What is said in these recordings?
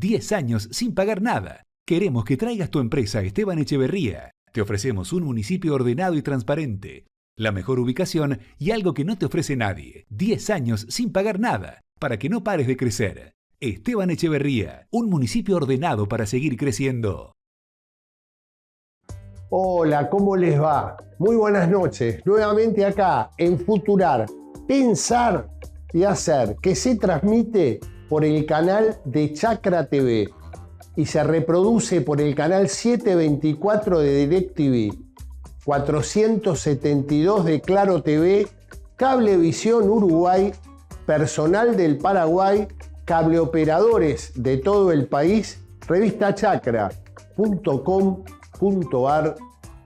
10 años sin pagar nada. Queremos que traigas tu empresa a Esteban Echeverría. Te ofrecemos un municipio ordenado y transparente, la mejor ubicación y algo que no te ofrece nadie. 10 años sin pagar nada, para que no pares de crecer. Esteban Echeverría, un municipio ordenado para seguir creciendo. Hola, ¿cómo les va? Muy buenas noches. Nuevamente acá en Futurar. Pensar y hacer, que se transmite por el canal de Chacra TV y se reproduce por el canal 724 de DirecTV, 472 de Claro TV, Cablevisión Uruguay, personal del Paraguay, cableoperadores de todo el país, revistachacra.com.ar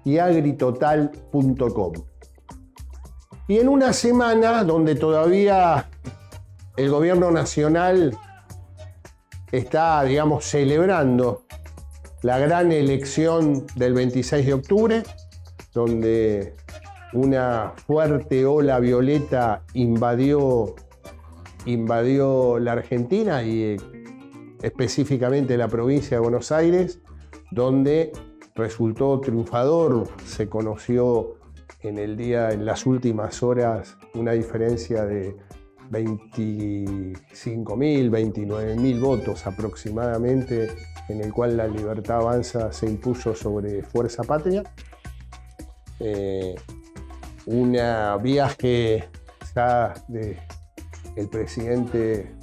y agritotal.com. Y en una semana donde todavía el gobierno nacional está, digamos, celebrando la gran elección del 26 de octubre, donde una fuerte ola violeta invadió la Argentina y específicamente la provincia de Buenos Aires, donde resultó triunfador. Se conoció en las últimas horas, una diferencia de 25.000, 29.000 votos aproximadamente, en el cual la Libertad Avanza se impuso sobre Fuerza Patria. Un viaje ya del presidente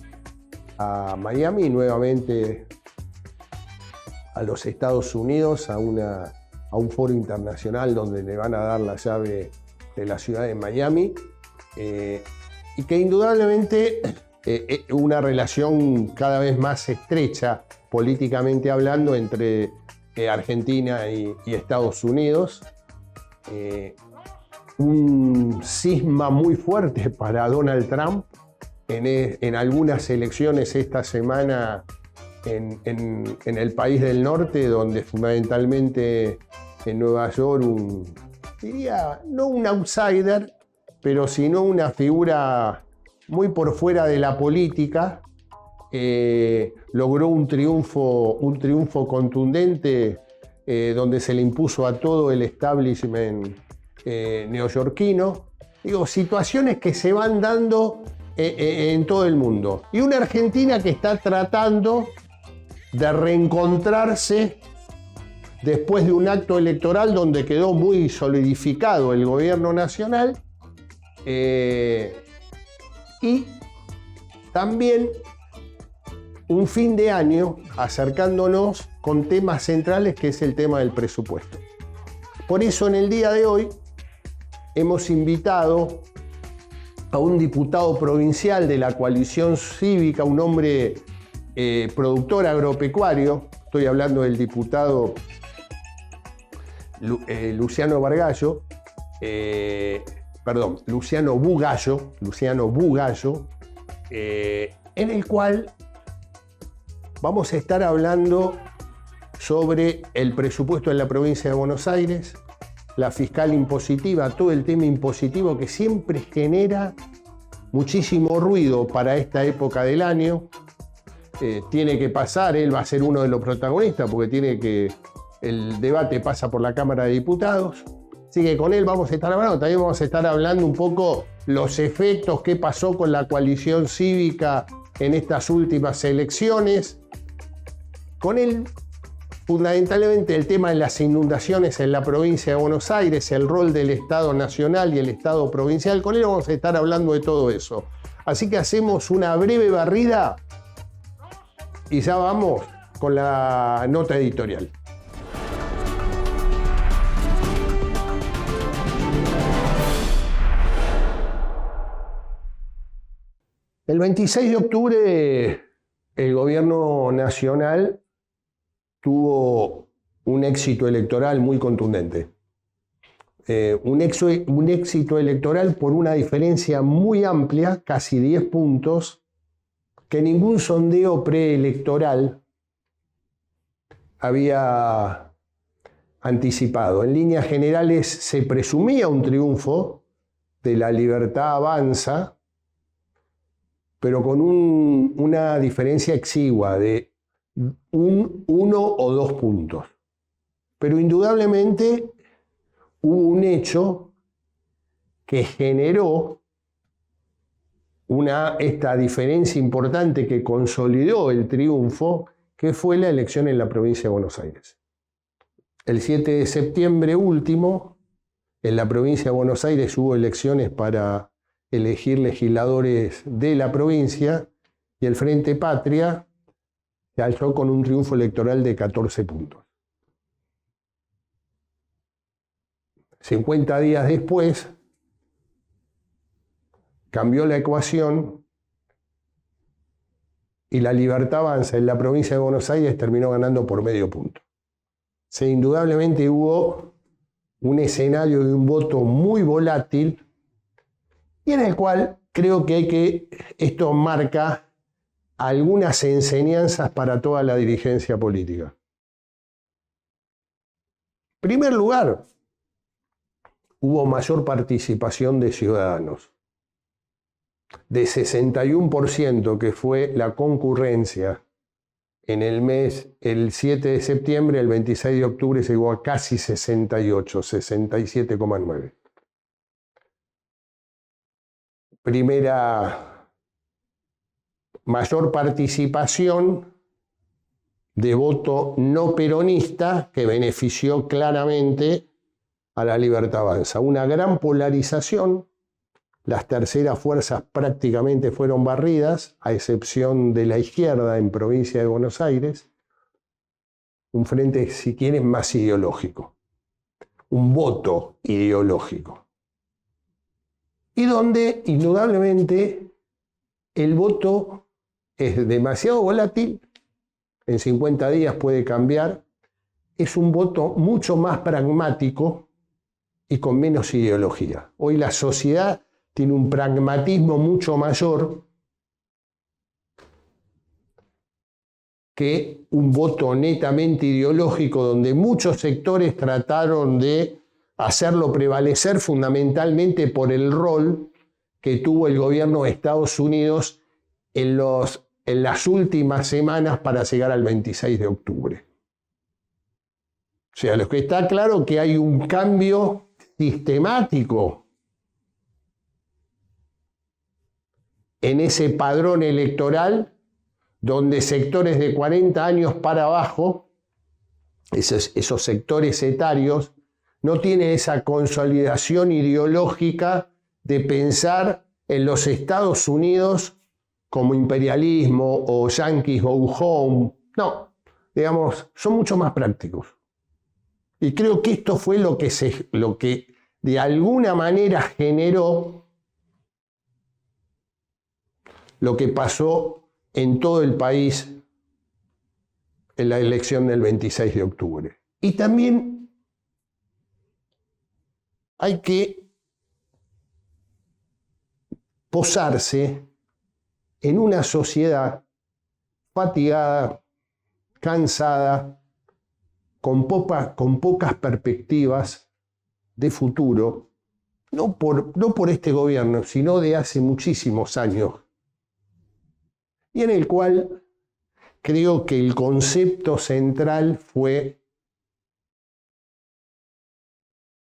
a Miami, nuevamente a los Estados Unidos, a un foro internacional donde le van a dar la llave de la ciudad de Miami, y que indudablemente una relación cada vez más estrecha, políticamente hablando, entre Argentina y Estados Unidos. Un cisma muy fuerte para Donald Trump en algunas elecciones esta semana en el país del norte, donde fundamentalmente en Nueva York, diría, no un outsider, pero sino una figura muy por fuera de la política, logró un triunfo contundente, donde se le impuso a todo el establishment neoyorquino. Digo, situaciones que se van dando en todo el mundo. Y una Argentina que está tratando de reencontrarse después de un acto electoral donde quedó muy solidificado el gobierno nacional, y también un fin de año acercándonos con temas centrales, que es el tema del presupuesto. Por eso en el día de hoy hemos invitado a un diputado provincial de la coalición cívica, un hombre productor agropecuario. Estoy hablando del diputado Luciano Bugallo, en el cual vamos a estar hablando sobre el presupuesto de la provincia de Buenos Aires, la fiscal impositiva, todo el tema impositivo que siempre genera muchísimo ruido para esta época del año. Tiene que pasar, él va a ser uno de los protagonistas porque el debate pasa por la Cámara de Diputados. Así que con él vamos a estar hablando. También vamos a estar hablando un poco los efectos, qué pasó con la coalición cívica en estas últimas elecciones. Con él, fundamentalmente, el tema de las inundaciones en la provincia de Buenos Aires, el rol del Estado Nacional y el Estado Provincial. Con él vamos a estar hablando de todo eso. Así que hacemos una breve barrida y ya vamos con la nota editorial. El 26 de octubre el gobierno nacional tuvo un éxito electoral muy contundente. Un éxito electoral por una diferencia muy amplia, casi 10 puntos, que ningún sondeo preelectoral había anticipado. En líneas generales se presumía un triunfo de la Libertad Avanza, pero con una diferencia exigua de uno o dos puntos. Pero indudablemente hubo un hecho que generó esta diferencia importante que consolidó el triunfo, que fue la elección en la provincia de Buenos Aires. El 7 de septiembre último, en la provincia de Buenos Aires hubo elecciones para elegir legisladores de la provincia y el Frente Patria se alzó con un triunfo electoral de 14 puntos. 50 días después, cambió la ecuación y la Libertad Avanza en la provincia de Buenos Aires terminó ganando por medio punto. Indudablemente hubo un escenario de un voto muy volátil y en el cual creo que esto marca algunas enseñanzas para toda la dirigencia política. En primer lugar, hubo mayor participación de ciudadanos. De 61%, que fue la concurrencia en el 7 de septiembre, el 26 de octubre se llegó a casi 68, 67,9. Primera, mayor participación de voto no peronista que benefició claramente a la Libertad Avanza. Una gran polarización. Las terceras fuerzas prácticamente fueron barridas, a excepción de la izquierda en provincia de Buenos Aires. Un frente, si quieren, más ideológico. Un voto ideológico. Y donde, indudablemente, el voto es demasiado volátil. En 50 días puede cambiar. Es un voto mucho más pragmático y con menos ideología. Hoy la sociedad tiene un pragmatismo mucho mayor que un voto netamente ideológico, donde muchos sectores trataron de hacerlo prevalecer fundamentalmente por el rol que tuvo el gobierno de Estados Unidos en las últimas semanas para llegar al 26 de octubre. O sea, lo que está claro es que hay un cambio sistemático en ese padrón electoral donde sectores de 40 años para abajo, esos sectores etarios, no tienen esa consolidación ideológica de pensar en los Estados Unidos como imperialismo o yanquis go home. No, digamos, son mucho más prácticos. Y creo que esto fue lo que de alguna manera generó lo que pasó en todo el país en la elección del 26 de octubre. Y también hay que posarse en una sociedad fatigada, cansada, con pocas perspectivas de futuro, no por este gobierno, sino de hace muchísimos años, y en el cual creo que el concepto central fue: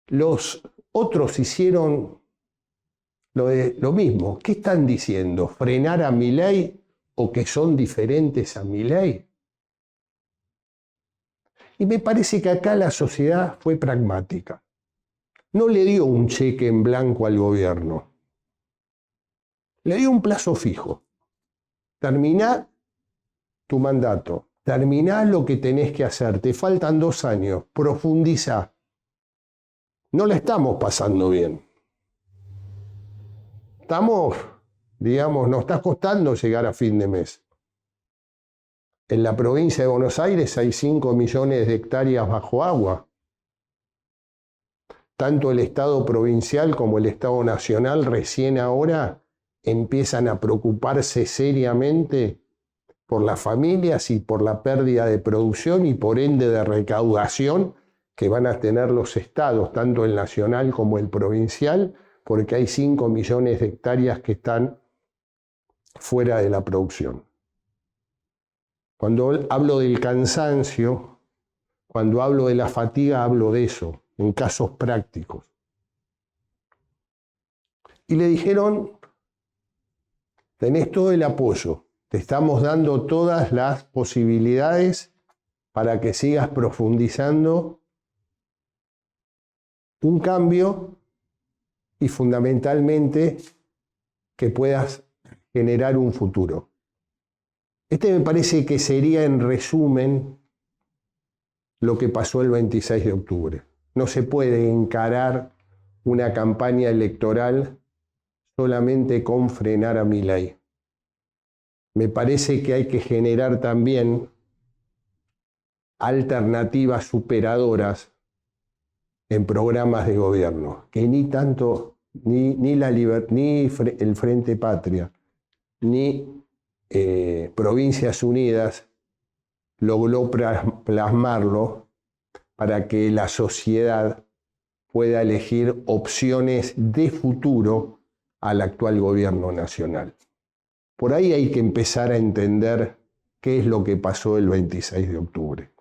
los otros hicieron lo mismo. ¿Qué están diciendo? ¿Frenar a Milei o que son diferentes a Milei? Y me parece que acá la sociedad fue pragmática. No le dio un cheque en blanco al gobierno. Le dio un plazo fijo. Terminá tu mandato. Terminá lo que tenés que hacer. Te faltan 2 años. Profundizá. No la estamos pasando bien. Nos está costando llegar a fin de mes. En la provincia de Buenos Aires hay 5 millones de hectáreas bajo agua. Tanto el Estado provincial como el Estado nacional recién ahora empiezan a preocuparse seriamente por las familias y por la pérdida de producción y por ende de recaudación que van a tener los estados, tanto el nacional como el provincial, porque hay 5 millones de hectáreas que están fuera de la producción. Cuando hablo del cansancio, cuando hablo de la fatiga, hablo de eso, en casos prácticos. Y le dijeron, tenés todo el apoyo, te estamos dando todas las posibilidades para que sigas profundizando un cambio y fundamentalmente que puedas generar un futuro. Este me parece que sería en resumen lo que pasó el 26 de octubre. No se puede encarar una campaña electoral solamente con frenar a Milei. Me parece que hay que generar también alternativas superadoras en programas de gobierno, que ni el Frente Patria, ni Provincias Unidas logró plasmarlo para que la sociedad pueda elegir opciones de futuro al actual gobierno nacional. Por ahí hay que empezar a entender qué es lo que pasó el 26 de octubre.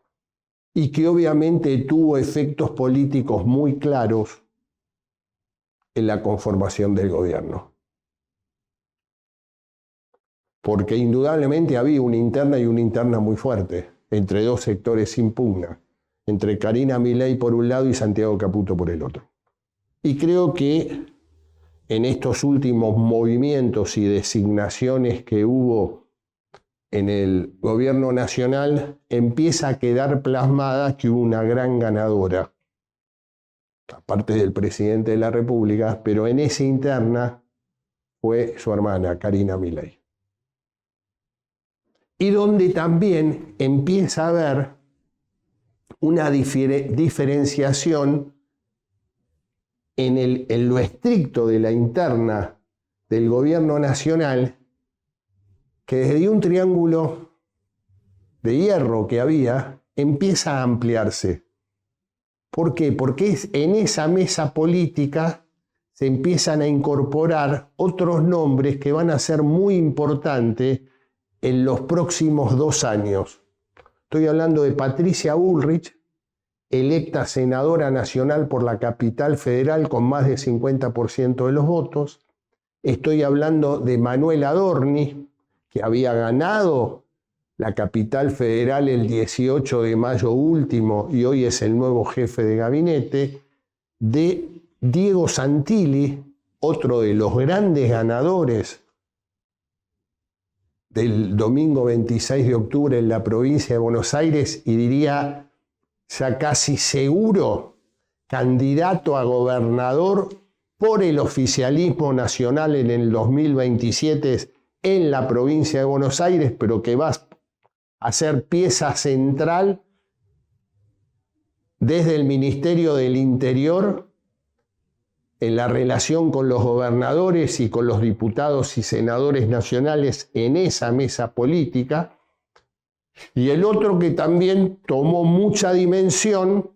Y que obviamente tuvo efectos políticos muy claros en la conformación del gobierno. Porque indudablemente había una interna y una interna muy fuerte entre dos sectores sin pugna, entre Karina Milei por un lado y Santiago Caputo por el otro. Y creo que en estos últimos movimientos y designaciones que hubo en el gobierno nacional, empieza a quedar plasmada que hubo una gran ganadora, aparte del presidente de la República, pero en esa interna fue su hermana, Karina Milei. Y donde también empieza a haber una diferenciación en lo estricto de la interna del gobierno nacional, que desde un triángulo de hierro que había, empieza a ampliarse. ¿Por qué? Porque en esa mesa política se empiezan a incorporar otros nombres que van a ser muy importantes en los próximos 2 años. Estoy hablando de Patricia Bullrich, electa senadora nacional por la Capital Federal con más del 50% de los votos. Estoy hablando de Manuel Adorni, que había ganado la Capital Federal el 18 de mayo último y hoy es el nuevo jefe de gabinete. De Diego Santilli, otro de los grandes ganadores del domingo 26 de octubre en la provincia de Buenos Aires y diría ya casi seguro candidato a gobernador por el oficialismo nacional en el 2027 en la provincia de Buenos Aires, pero que va a ser pieza central desde el Ministerio del Interior en la relación con los gobernadores y con los diputados y senadores nacionales en esa mesa política. Y el otro que también tomó mucha dimensión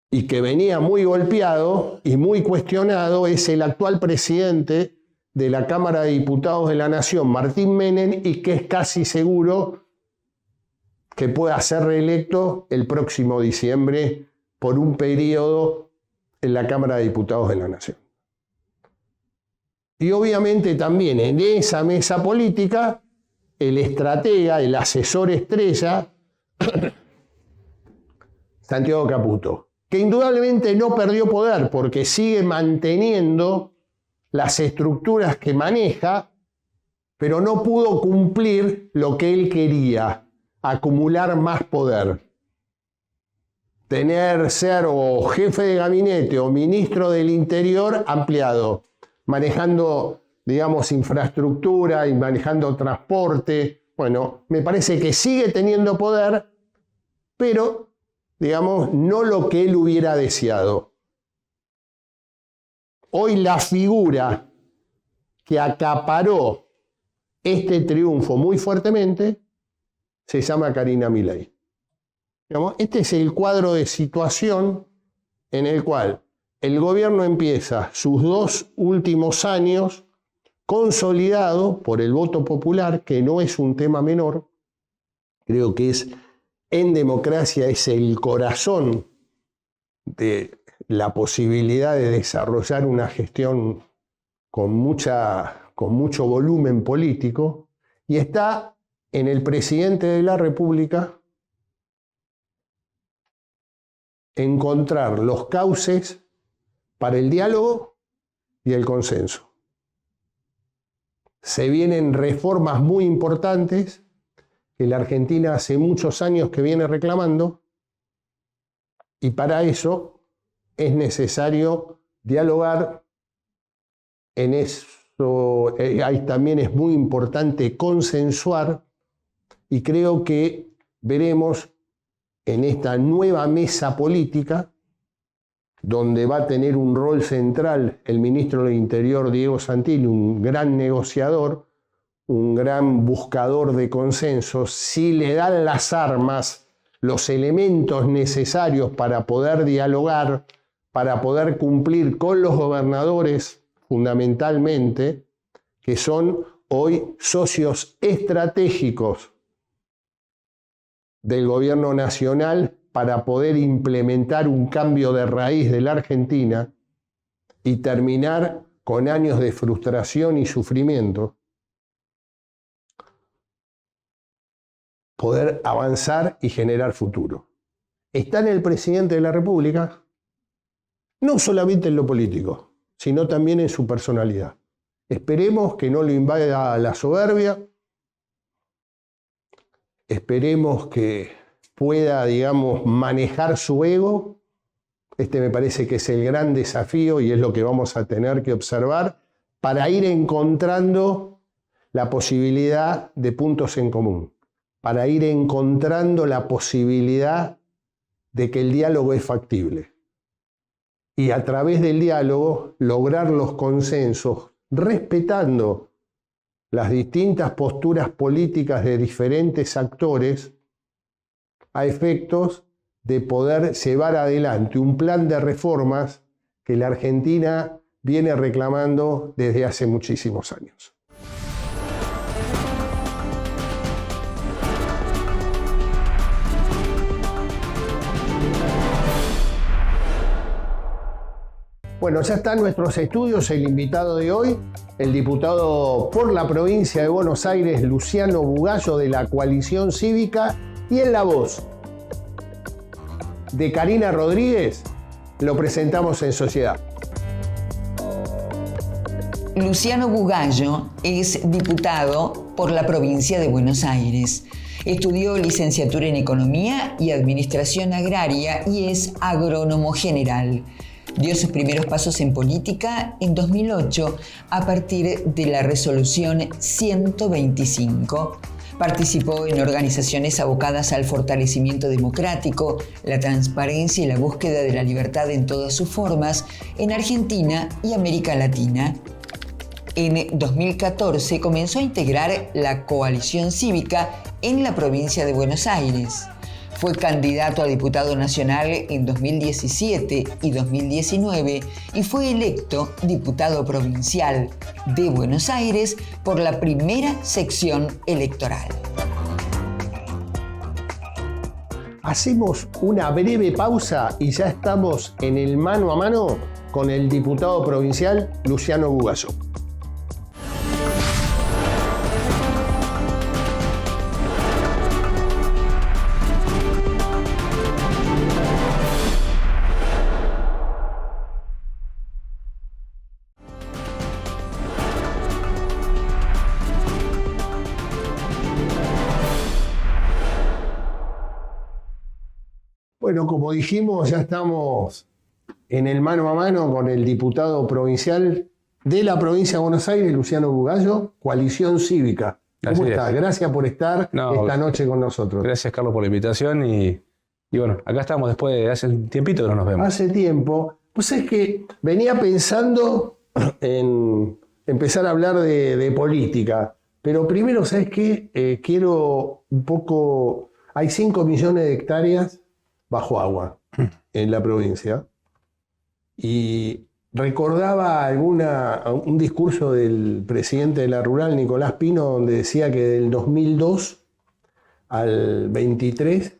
y que venía muy golpeado y muy cuestionado es el actual presidente de la Cámara de Diputados de la Nación, Martín Menem, y que es casi seguro que pueda ser reelecto el próximo diciembre por un periodo en la Cámara de Diputados de la Nación. Y obviamente también en esa mesa política, el estratega, el asesor estrella, Santiago Caputo, que indudablemente no perdió poder porque sigue manteniendo las estructuras que maneja, pero no pudo cumplir lo que él quería, acumular más poder. Ser o jefe de gabinete o ministro del Interior ampliado, manejando, digamos, infraestructura y manejando transporte. Bueno, me parece que sigue teniendo poder, pero, digamos, no lo que él hubiera deseado. Hoy la figura que acaparó este triunfo muy fuertemente se llama Karina Milei. Este es el cuadro de situación en el cual el gobierno empieza sus 2 últimos años consolidado por el voto popular, que no es un tema menor. Creo que en democracia es el corazón de la posibilidad de desarrollar una gestión con mucho volumen político, y está en el presidente de la República encontrar los cauces para el diálogo y el consenso. Se vienen reformas muy importantes que la Argentina hace muchos años que viene reclamando, y para eso es necesario dialogar. En eso también es muy importante consensuar, y creo que veremos en esta nueva mesa política, donde va a tener un rol central el ministro del Interior, Diego Santilli, un gran negociador, un gran buscador de consensos. Si le dan las armas, los elementos necesarios para poder dialogar, para poder cumplir con los gobernadores, fundamentalmente, que son hoy socios estratégicos del gobierno nacional para poder implementar un cambio de raíz de la Argentina y terminar con años de frustración y sufrimiento, poder avanzar y generar futuro. Está en el presidente de la República, no solamente en lo político, sino también en su personalidad. Esperemos que no lo invada la soberbia, esperemos que pueda, digamos, manejar su ego. Este me parece que es el gran desafío y es lo que vamos a tener que observar para ir encontrando la posibilidad de puntos en común, para ir encontrando la posibilidad de que el diálogo es factible. Y a través del diálogo lograr los consensos, respetando las distintas posturas políticas de diferentes actores, a efectos de poder llevar adelante un plan de reformas que la Argentina viene reclamando desde hace muchísimos años. Bueno, ya está en nuestros estudios el invitado de hoy, el diputado por la provincia de Buenos Aires, Luciano Bugallo, de la Coalición Cívica, y en la voz de Karina Rodríguez lo presentamos en sociedad. Luciano Bugallo es diputado por la provincia de Buenos Aires. Estudió licenciatura en Economía y Administración Agraria y es agrónomo general. Dio sus primeros pasos en política en 2008 a partir de la resolución 125. Participó en organizaciones abocadas al fortalecimiento democrático, la transparencia y la búsqueda de la libertad en todas sus formas en Argentina y América Latina. En 2014 comenzó a integrar la Coalición Cívica en la provincia de Buenos Aires. Fue candidato a diputado nacional en 2017 y 2019 y fue electo diputado provincial de Buenos Aires por la primera sección electoral. Hacemos una breve pausa y ya estamos en el mano a mano con el diputado provincial Luciano Bugallo. Bueno, como dijimos, ya estamos en el mano a mano con el diputado provincial de la provincia de Buenos Aires, Luciano Bugallo, Coalición Cívica. ¿Cómo estás? Gracias por estar esta noche con nosotros. Gracias, Carlos, por la invitación y bueno, acá estamos después de hace un tiempito que no nos vemos. Hace tiempo. Pues es que venía pensando en empezar a hablar de política, pero primero, ¿sabes qué? Quiero un poco... Hay 5 millones de hectáreas bajo agua en la provincia. Y recordaba un discurso del presidente de la Rural, Nicolás Pino, donde decía que del 2002 al 23,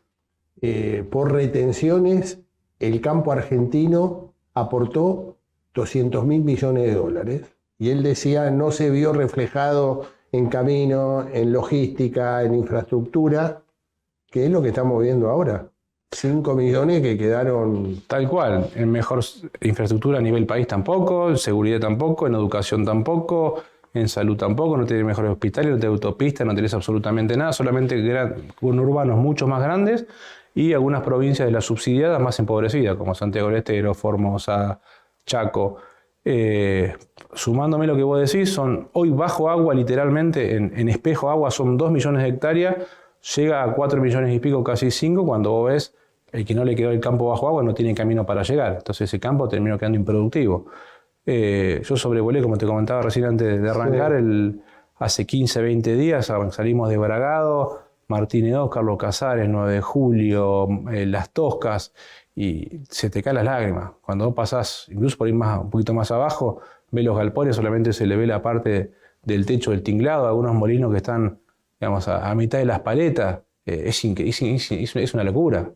por retenciones, el campo argentino aportó 200.000 millones de dólares. Y él decía, no se vio reflejado en camino, en logística, en infraestructura, que es lo que estamos viendo ahora. 5 millones que quedaron... Tal cual, en mejor infraestructura a nivel país tampoco, en seguridad tampoco, en educación tampoco, en salud tampoco, no tenés mejores hospitales, no tenés autopistas, no tenés absolutamente nada, solamente urbanos mucho más grandes y algunas provincias de las subsidiadas más empobrecidas, como Santiago del Estero, Formosa, Chaco. Sumándome lo que vos decís, son hoy bajo agua literalmente, en espejo agua son 2 millones de hectáreas, llega a 4 millones y pico, casi 5, cuando vos ves el que no le quedó el campo bajo agua no tiene camino para llegar. Entonces ese campo terminó quedando improductivo. Yo sobrevolé, como te comentaba recién antes de arrancar, Sí. Hace 15, 20 días salimos de Bragado, Martínez II, Carlos Casares, 9 de Julio, Las Toscas, y se te caen las lágrimas. Cuando vos pasás, incluso por ir un poquito más abajo, ves los galpones, solamente se le ve la parte del techo del tinglado, algunos molinos que están, digamos, a mitad de las paletas. Es una locura.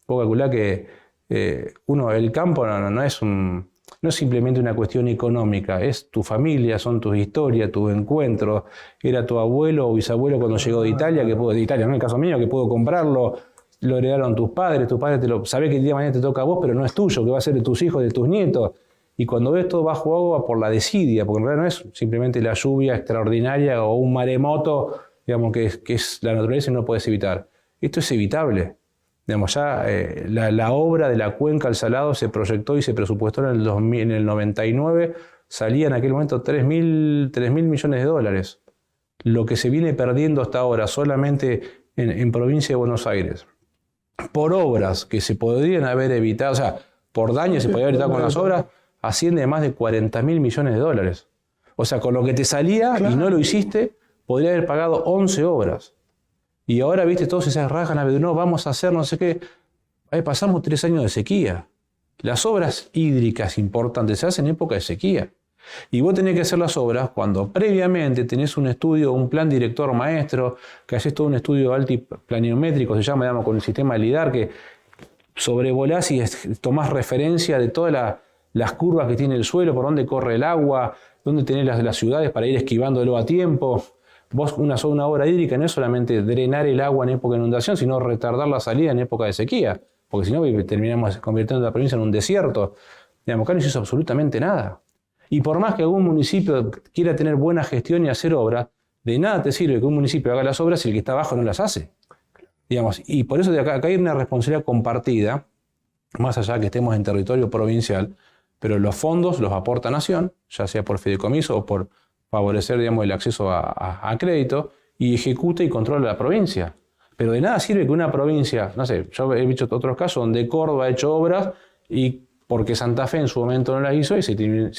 Vos calculá que el campo no es simplemente una cuestión económica, es tu familia, son tus historias, tus encuentros. Era tu abuelo o bisabuelo cuando llegó de Italia, no en el caso mío, que pudo comprarlo, lo heredaron tus padres sabés que el día de mañana te toca a vos, pero no es tuyo, que va a ser de tus hijos, de tus nietos. Y cuando ves todo bajo agua por la desidia, porque en realidad no es simplemente la lluvia extraordinaria o un maremoto, digamos, que es la naturaleza y no lo puedes evitar. Esto es evitable. Digamos, ya la obra de la cuenca al Salado se proyectó y se presupuestó en el 99, salía en aquel momento 3.000 millones de dólares. Lo que se viene perdiendo hasta ahora solamente en provincia de Buenos Aires, por obras que se podrían haber evitado, o sea, por daños se podría haber evitado con las obras, asciende a más de 40.000 millones de dólares. O sea, con lo que te salía y no lo hiciste, podría haber pagado 11 obras. Y ahora, viste, todos se rajan a ver, no, vamos a hacer no sé qué. Ahí pasamos 3 años de sequía. Las obras hídricas importantes se hacen en época de sequía. Y vos tenés que hacer las obras cuando previamente tenés un estudio, un plan director maestro, que haces todo un estudio altiplanimétrico, se llama, digamos, con el sistema LIDAR, que sobrevolás y tomás referencia de todas las curvas que tiene el suelo, por dónde corre el agua, dónde tenés las ciudades para ir esquivándolo a tiempo. Vos, una obra hídrica no es solamente drenar el agua en época de inundación, sino retardar la salida en época de sequía, porque si no terminamos convirtiendo la provincia en un desierto. Digamos, acá no se hizo absolutamente nada. Y por más que algún municipio quiera tener buena gestión y hacer obras, de nada te sirve que un municipio haga las obras si el que está abajo no las hace. Digamos, y por eso acá hay una responsabilidad compartida, más allá que estemos en territorio provincial, pero los fondos los aporta Nación, ya sea por fideicomiso o por favorecer, digamos, el acceso a crédito, y ejecuta y controla la provincia. Pero de nada sirve que una provincia, no sé, yo he visto otros casos donde Córdoba ha hecho obras y porque Santa Fe en su momento no las hizo y se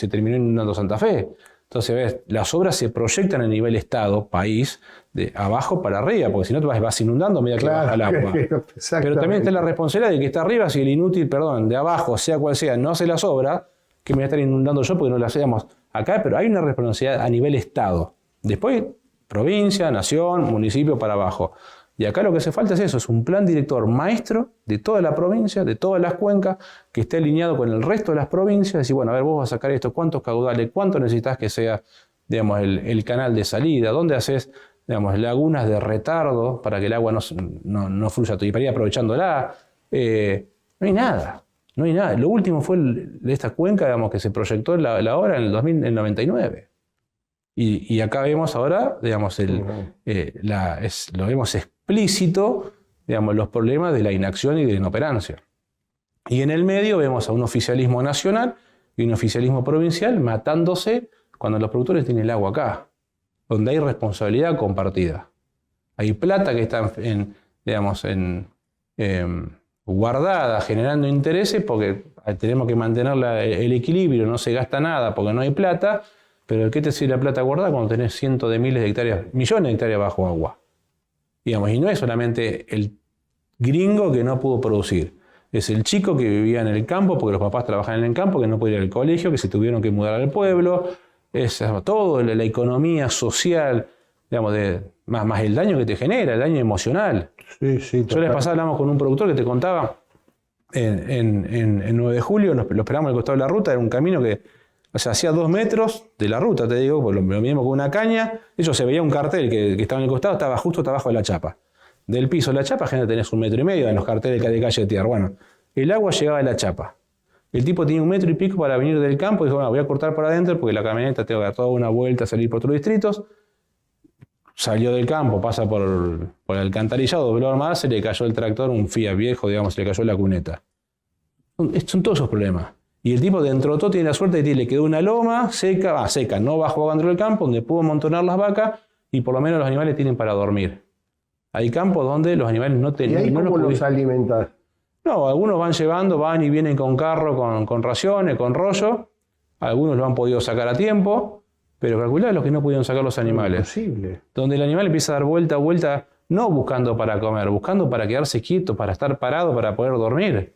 terminó inundando Santa Fe. Entonces, ves, las obras se proyectan a nivel Estado, país, de abajo para arriba, porque si no te vas inundando a medida que baja el agua. Pero también está la responsabilidad de que está arriba, si el inútil, de abajo, sea cual sea, no hace las obras, que me voy a estar inundando yo porque no las hacemos acá, pero hay una responsabilidad a nivel Estado. Después, provincia, nación, municipio para abajo. Y acá lo que hace falta es eso, es un plan director maestro de toda la provincia, de todas las cuencas, que esté alineado con el resto de las provincias. Decir, bueno, a ver, vos vas a sacar esto, ¿cuántos caudales? ¿Cuánto necesitas que sea, digamos, el canal de salida? ¿Dónde haces, digamos, lagunas de retardo para que el agua no fluya y para ir aprovechándola? No hay nada. No hay nada. Lo último fue de esta cuenca, digamos, que se proyectó la obra en el 99. Y acá vemos ahora, digamos, lo vemos explícito, digamos, los problemas de la inacción y de la inoperancia. Y en el medio vemos a un oficialismo nacional y un oficialismo provincial matándose cuando los productores tienen el agua acá, donde hay responsabilidad compartida. Hay plata que está guardada, generando intereses, porque tenemos que mantener el equilibrio, no se gasta nada porque no hay plata. Pero ¿de qué te sirve la plata guardada cuando tenés cientos de miles de hectáreas, millones de hectáreas bajo agua? Digamos, y no es solamente el gringo que no pudo producir. Es el chico que vivía en el campo porque los papás trabajan en el campo, que no puede ir al colegio, que se tuvieron que mudar al pueblo. Es todo, la economía social, digamos, más el daño que te genera, el daño emocional. Sí, sí. Yo la vez pasada hablamos con un productor que te contaba en 9 de julio, lo esperamos al costado de la ruta, era un camino que, o sea, hacía 2 metros de la ruta, te digo, pues lo midimos con una caña. Eso se veía un cartel que estaba en el costado, estaba justo abajo de la chapa. Del piso de la chapa, gente, tenés 1,5 metros en los carteles de calle de tierra. Bueno, el agua llegaba a la chapa. El tipo tenía 1,5 metros para venir del campo y dijo, bueno, voy a cortar por adentro porque la camioneta tengo que dar toda una vuelta, salir por otros distritos. Salió del campo, pasa por el alcantarillado, dobló más, se le cayó el tractor, un Fiat viejo, digamos, se le cayó la cuneta. Son todos esos problemas. Y el tipo dentro de todo tiene la suerte de que le quedó una loma seca, no bajó dentro del campo, donde pudo amontonar las vacas y por lo menos los animales tienen para dormir. Hay campos donde los animales no tienen. ¿Y ahí cómo los alimentas? No, algunos van y vienen con carro, con raciones, con rollo. Algunos lo han podido sacar a tiempo, pero calculá los que no pudieron sacar los animales. Imposible. Donde el animal empieza a dar vuelta, no buscando para comer, buscando para quedarse quieto, para estar parado, para poder dormir.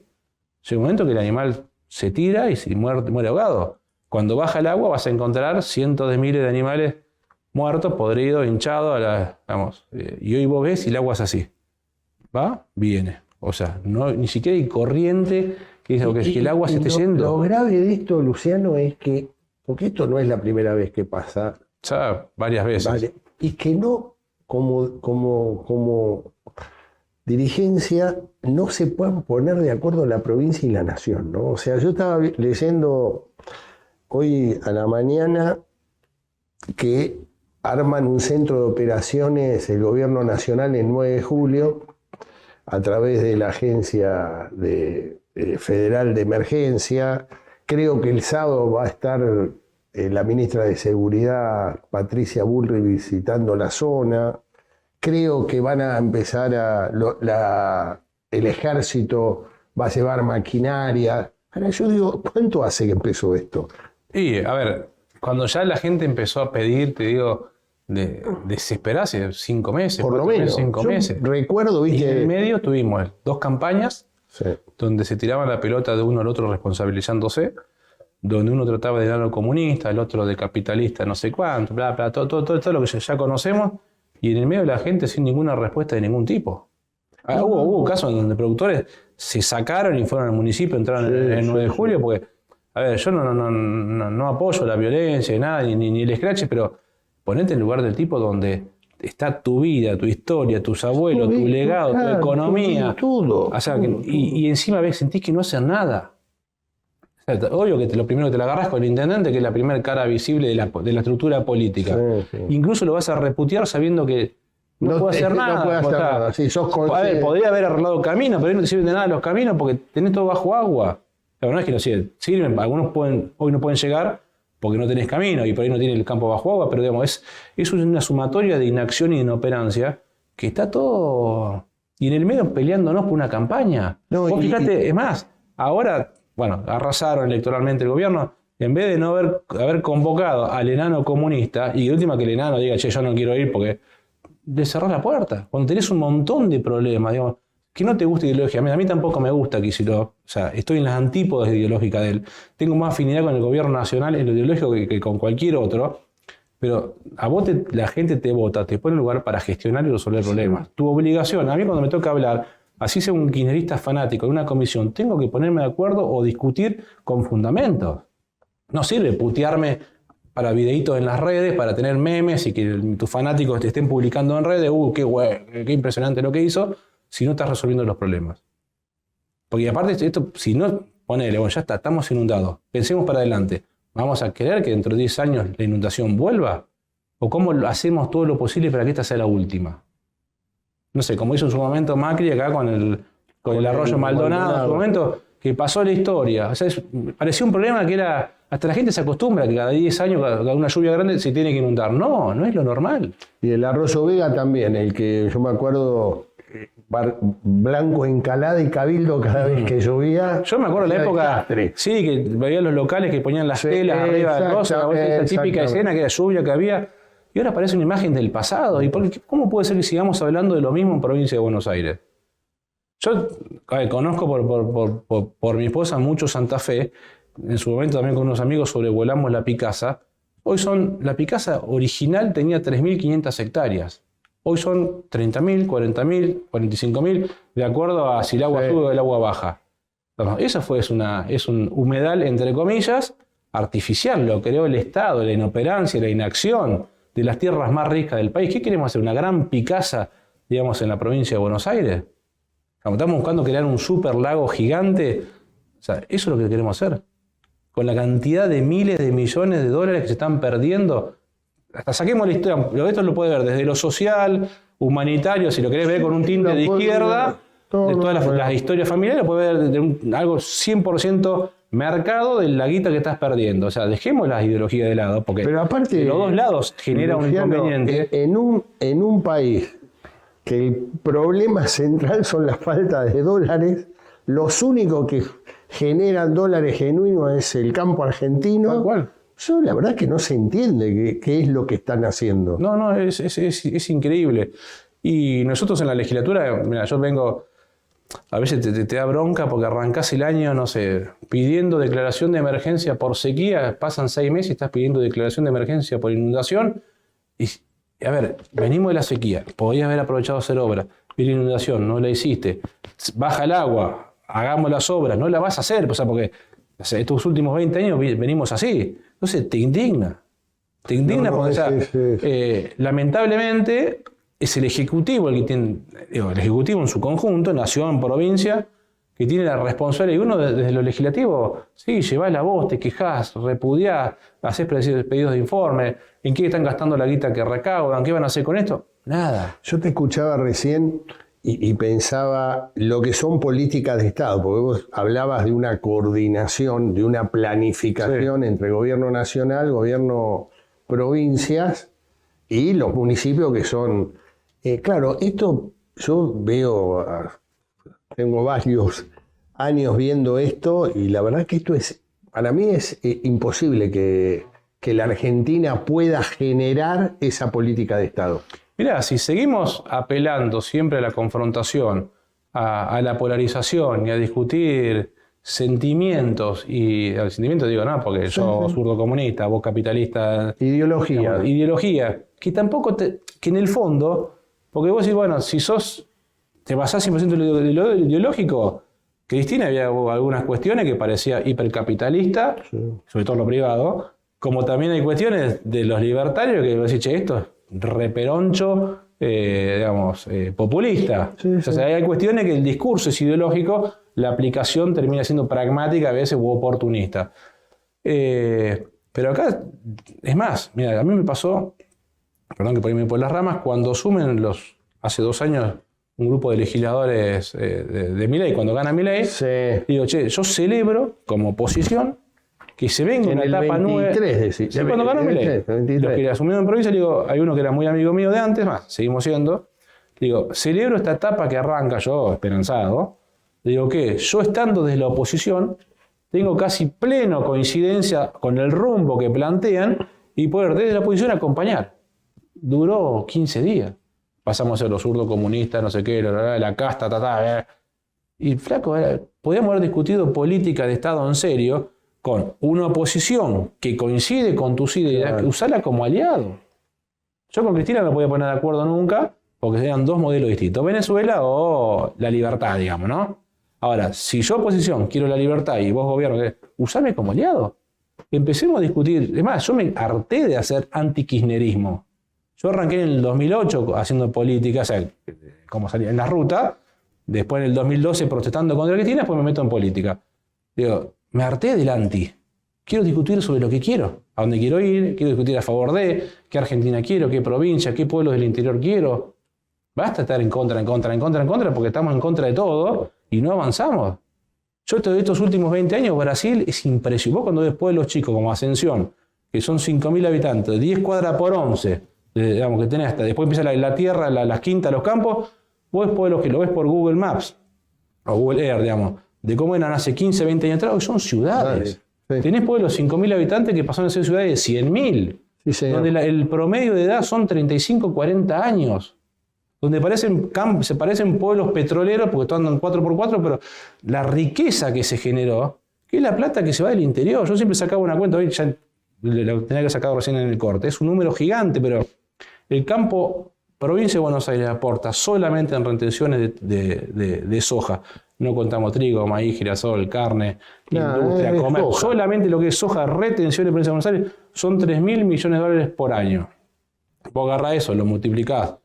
Llega un momento que el animal se tira y se muere ahogado. Cuando baja el agua vas a encontrar cientos de miles de animales muertos, podridos, hinchados. Y hoy vos ves y el agua es así. Va, viene. O sea, ni siquiera hay corriente que dice que el agua se esté yendo. Lo grave de esto, Luciano, es que, porque esto no es la primera vez que pasa. Ya varias veces. Vale, y que no, como dirigencia, no se puedan poner de acuerdo la provincia y la nación, ¿no? O sea, yo estaba leyendo hoy a la mañana que arman un centro de operaciones el gobierno nacional en 9 de julio a través de la Agencia Federal de Emergencia. Creo que el sábado va a estar la ministra de Seguridad, Patricia Bullrich, visitando la zona. Creo que van a empezar el ejército va a llevar maquinaria. Ahora yo digo, ¿cuánto hace que empezó esto? Y, a ver, cuando ya la gente empezó a pedir, te digo, de desesperarse, 5 meses, por lo menos 5 meses. Recuerdo, y viste. en el medio tuvimos 2 campañas, Sí. donde se tiraban la pelota de uno al otro responsabilizándose, donde uno trataba de lado comunista, el otro de capitalista, no sé cuánto, bla, bla, todo lo que ya conocemos, y en el medio la gente sin ninguna respuesta de ningún tipo. Hubo casos donde productores se sacaron y fueron al municipio, entraron el 9 de julio, porque, a ver, yo no apoyo la violencia, nada, ni el escrache, pero ponete en lugar del tipo donde está tu vida, tu historia, tus abuelos, tu legado, tu economía. Todo. O sea, y encima sentís que no hacen nada. O sea, obvio que lo primero que te la agarrás con el intendente, que es la primera cara visible de la estructura política. Sí. Incluso lo vas a reputear sabiendo que no puede hacer nada. No puede hacer nada. Sí, a ver, podría haber arreglado caminos, pero ahí no te sirven de nada los caminos porque tenés todo bajo agua. La verdad es que no sirven. Algunos hoy no pueden llegar porque no tenés camino y por ahí no tiene el campo bajo agua, pero digamos, es una sumatoria de inacción y de inoperancia que está todo. Y en el medio peleándonos por una campaña. Vos fíjate, es más, ahora, bueno, arrasaron electoralmente el gobierno, en vez de no haber convocado al enano comunista, y de última que el enano diga, che, yo no quiero ir porque le cerrás la puerta. Cuando tenés un montón de problemas, digamos, que no te gusta ideológicamente, a mí tampoco me gusta Kicillof, o sea, estoy en las antípodas ideológicas de él. Tengo más afinidad con el gobierno nacional en lo ideológico que con cualquier otro, pero a vos la gente te vota, te pone en lugar para gestionar y resolver problemas. Tu obligación, a mí cuando me toca hablar, así sea un kirchnerista fanático de una comisión, tengo que ponerme de acuerdo o discutir con fundamentos. No sirve putearme para videitos en las redes, para tener memes y que tus fanáticos te estén publicando en redes, qué impresionante lo que hizo, si no estás resolviendo los problemas. Porque aparte, esto, si no, ponele, bueno, ya está, estamos inundados, pensemos para adelante. ¿Vamos a querer que dentro de 10 años la inundación vuelva? ¿O cómo hacemos todo lo posible para que esta sea la última? No sé, como hizo en su momento Macri acá con el arroyo Maldonado, en su momento, que pasó la historia. O sea, parecía un problema que era, hasta la gente se acostumbra que cada 10 años, cada una lluvia grande, se tiene que inundar. No es lo normal. Y el arroyo Vega también, el que yo me acuerdo, blanco encalada y cabildo cada vez que llovía. Yo me acuerdo de la época, sí, que veía los locales que ponían las telas arriba de cosas, esa típica escena que era lluvia que había. Y ahora parece una imagen del pasado. ¿Y cómo puede ser que sigamos hablando de lo mismo en provincia de Buenos Aires? Yo conozco por mi esposa mucho Santa Fe. En su momento también con unos amigos sobrevolamos la Picasa. La Picasa original tenía 3.500 hectáreas. Hoy son 30.000, 40.000, 45.000, de acuerdo a si el agua sube o el agua baja. Eso es un humedal, entre comillas, artificial. Lo creó el Estado, la inoperancia, la inacción de las tierras más ricas del país. ¿Qué queremos hacer? ¿Una gran Picasa, digamos, en la provincia de Buenos Aires? Estamos buscando crear un super lago gigante. O sea, eso es lo que queremos hacer. Con la cantidad de miles de millones de dólares que se están perdiendo. Hasta saquemos la historia. Esto lo puede ver desde lo social, humanitario, si lo querés ver con un tinte de izquierda, de todas las historias familiares, lo puede ver de algo 100% mercado de la guita que estás perdiendo. O sea, dejemos las ideologías de lado, porque pero aparte, de los dos lados genera un inconveniente. En un país que el problema central son las faltas de dólares, los únicos que generan dólares genuinos es el campo argentino. Tal cual. Yo la verdad que no se entiende qué es lo que están haciendo. No, es increíble. Y nosotros en la legislatura, mira, yo vengo, a veces te da bronca porque arrancás el año, no sé, pidiendo declaración de emergencia por sequía, pasan 6 meses y estás pidiendo declaración de emergencia por inundación. Y, a ver, venimos de la sequía, podías haber aprovechado a hacer obra, viene inundación, no la hiciste, baja el agua, hagamos las obras, no la vas a hacer, o sea, porque estos últimos 20 años venimos así. Entonces te indigna porque lamentablemente es el Ejecutivo el que tiene, el Ejecutivo en su conjunto, nación, provincia, que tiene la responsabilidad, y uno desde lo legislativo, sí, llevás la voz, te quejás, repudiás, hacés pedidos de informe, ¿en qué están gastando la guita que recaudan? ¿Qué van a hacer con esto? Nada. Yo te escuchaba recién y pensaba lo que son políticas de Estado, porque vos hablabas de una coordinación, de una planificación entre gobierno nacional, gobierno provincias y los municipios que son... claro, esto yo veo, tengo varios años viendo esto y la verdad que esto es, para mí es imposible que la Argentina pueda generar esa política de Estado. Mirá, si seguimos apelando siempre a la confrontación, a la polarización y a discutir sentimientos, y al sentimiento digo, no, porque yo zurdo comunista, vos capitalista... Ideología, que tampoco que en el fondo, porque vos decís, bueno, si te basás 100% en lo ideológico, Cristina había algunas cuestiones que parecía hipercapitalista, sobre todo lo privado, como también hay cuestiones de los libertarios que vos decís, che, esto es reperoncho, populista. O sea, hay cuestiones que el discurso es ideológico, la aplicación termina siendo pragmática a veces u oportunista. Pero acá, es más, mira, a mí me pasó, perdón que por ahí me voy por las ramas, cuando asumen hace 2 años un grupo de legisladores de Milei, cuando gana Milei, digo, che, yo celebro como oposición que se venga una etapa nueva. Cuando ganó Milei. Los que asumieron en provincia, digo, hay uno que era muy amigo mío de antes, más, seguimos siendo. Digo, celebro esta etapa que arranca, yo esperanzado. Digo que yo estando desde la oposición, tengo casi pleno coincidencia con el rumbo que plantean y poder desde la oposición acompañar. Duró 15 días. Pasamos a ser los zurdos comunistas, no sé qué, la casta, Y flaco, podíamos haber discutido política de Estado en serio, con una oposición que coincide con tus ideas, usarla como aliado. Yo con Cristina no me podía poner de acuerdo nunca, porque eran 2 modelos distintos, Venezuela o la libertad, digamos, ¿no? Ahora, si yo oposición quiero la libertad y vos gobierno, usame como aliado. Empecemos a discutir. Es más, yo me harté de hacer anti-kirchnerismo. Yo arranqué en el 2008 haciendo política, o sea, como salía en la ruta, después en el 2012 protestando contra Cristina, después me meto en política. Digo, me harté del anti. Quiero discutir sobre lo que quiero, a dónde quiero ir, quiero discutir a favor de, qué Argentina quiero, qué provincia, qué pueblos del interior quiero. Basta estar en contra, porque estamos en contra de todo y no avanzamos. Yo estos últimos 20 años, Brasil es impresionante. Vos cuando ves pueblos chicos como Ascensión, que son 5.000 habitantes, 10 cuadras por 11, digamos que tenés hasta, después empieza la tierra, las quintas, los campos, vos ves pueblos que lo ves por Google Maps, o Google Earth, digamos, de cómo eran hace 15, 20 años atrás, hoy son ciudades. Tenés pueblos de 5.000 habitantes que pasaron a ser ciudades de 100.000, donde el promedio de edad son 35, 40 años. donde se parecen pueblos petroleros, porque todos andan 4x4, pero la riqueza que se generó, que es la plata que se va del interior. Yo siempre sacaba una cuenta, hoy ya lo tenía que sacar recién en el corte, es un número gigante, pero el campo, provincia de Buenos Aires, aporta solamente en retenciones de soja. No contamos trigo, maíz, girasol, carne, industria, comercio. Solamente lo que es soja, retenciones de provincia de Buenos Aires, son 3.000 millones de dólares por año. Vos agarrás eso, lo multiplicás,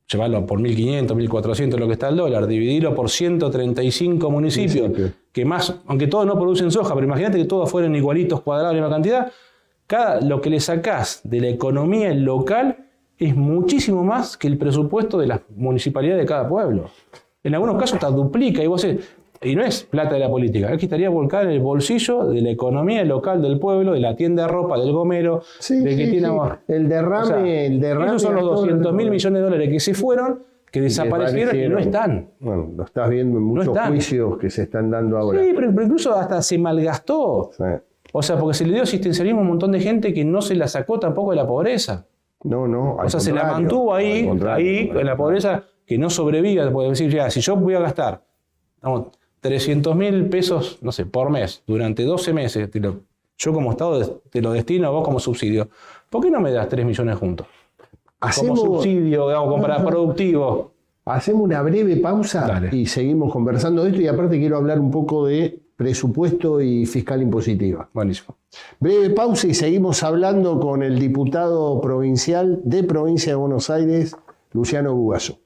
llevarlo por 1.500, 1.400, lo que está el dólar, dividirlo por 135 municipios, que más, aunque todos no producen soja, pero imagínate que todos fueran igualitos, cuadrados, la misma cantidad, lo que le sacás de la economía local es muchísimo más que el presupuesto de las municipalidades de cada pueblo. En algunos casos hasta duplica, y no es plata de la política, es que estaría volcada en el bolsillo de la economía local del pueblo, de la tienda de ropa, del gomero, del que tiene amor. El derrame. Esos son los 200.000 millones de dólares que se fueron, que desaparecieron y no están. Bueno, lo estás viendo en muchos juicios que se están dando ahora. Sí, pero incluso hasta se malgastó. Sí. O sea, porque se le dio asistencialismo a un montón de gente que no se la sacó tampoco de la pobreza. No. O sea, se la mantuvo ahí en la pobreza, que no sobreviva. Puede decir, ya, si yo voy a gastar 300.000 pesos, no sé, por mes, durante 12 meses, yo como Estado te lo destino a vos como subsidio. ¿Por qué no me das 3 millones juntos? Como subsidio, digamos, para productivo. Hacemos una breve pausa. Dale. Y seguimos conversando de esto, y aparte quiero hablar un poco de presupuesto y fiscal impositiva. Buenísimo. Breve pausa y seguimos hablando con el diputado provincial de Provincia de Buenos Aires, Luciano Bugallo.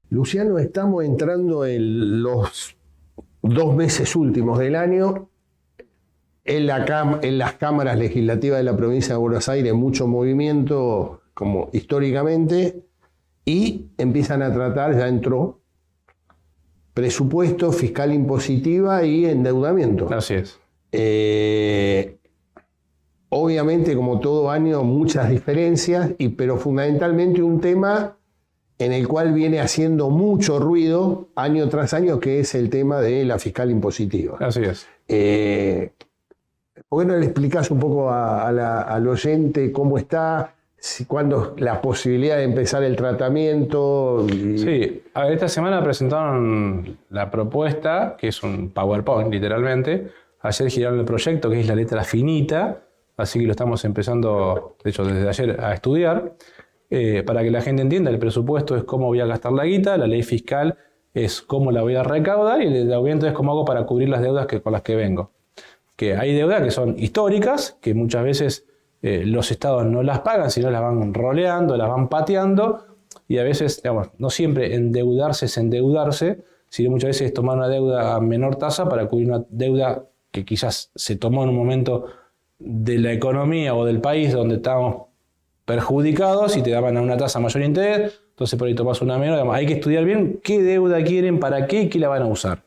Luciano, estamos entrando en los 2 meses últimos del año. En las cámaras legislativas de la provincia de Buenos Aires, mucho movimiento, como históricamente, y empiezan a tratar, ya entró, presupuesto, fiscal impositiva y endeudamiento. Así es. Obviamente, como todo año, muchas diferencias, pero fundamentalmente un tema en el cual viene haciendo mucho ruido año tras año, que es el tema de la fiscal impositiva. Así es. ¿Por qué no le explicás un poco al oyente cómo está, cuándo la posibilidad de empezar el tratamiento? Sí, a ver, esta semana presentaron la propuesta, que es un PowerPoint literalmente. Ayer giraron el proyecto, que es la letra finita, así que lo estamos empezando, de hecho desde ayer, a estudiar. Para que la gente entienda, el presupuesto es cómo voy a gastar la guita, la ley fiscal es cómo la voy a recaudar y el endeudamiento es cómo hago para cubrir las deudas con las que vengo. Que hay deudas que son históricas, que muchas veces los estados no las pagan, sino las van roleando, las van pateando, y a veces, digamos, no siempre endeudarse es endeudarse, sino muchas veces es tomar una deuda a menor tasa para cubrir una deuda que quizás se tomó en un momento de la economía o del país donde estábamos perjudicados y te daban a una tasa mayor de interés, entonces por ahí tomas una menor. Digamos, hay que estudiar bien qué deuda quieren, para qué y qué la van a usar.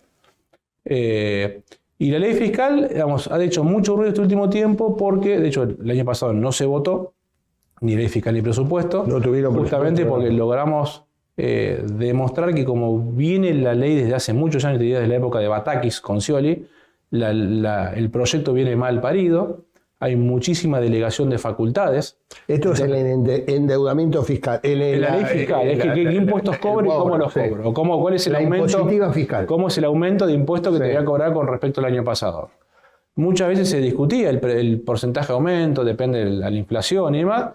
Y la ley fiscal, digamos, ha hecho mucho ruido este último tiempo porque, de hecho, el año pasado no se votó ni ley fiscal ni presupuesto, no tuvieron justamente porque logramos demostrar que como viene la ley desde hace muchos años, desde la época de Batakis con Scioli, el proyecto viene mal parido. Hay muchísima delegación de facultades. Esto es el endeudamiento fiscal. La ley fiscal, es que qué impuestos cobro y cómo los cobro. O cuál es el aumento, impositiva fiscal. Cómo es el aumento de impuestos que te voy a cobrar con respecto al año pasado. Muchas veces se discutía el porcentaje de aumento, depende de la inflación y demás,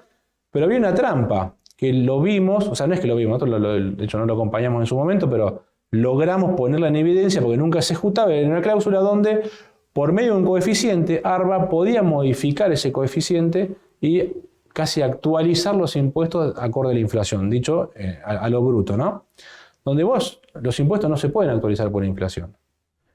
pero había una trampa, que lo vimos, o sea, no es que lo vimos, nosotros de hecho no lo acompañamos en su momento, pero logramos ponerla en evidencia porque nunca se ejecutaba en una cláusula donde por medio de un coeficiente, ARBA podía modificar ese coeficiente y casi actualizar los impuestos acorde a la inflación, dicho a lo bruto, ¿no? Donde los impuestos no se pueden actualizar por la inflación.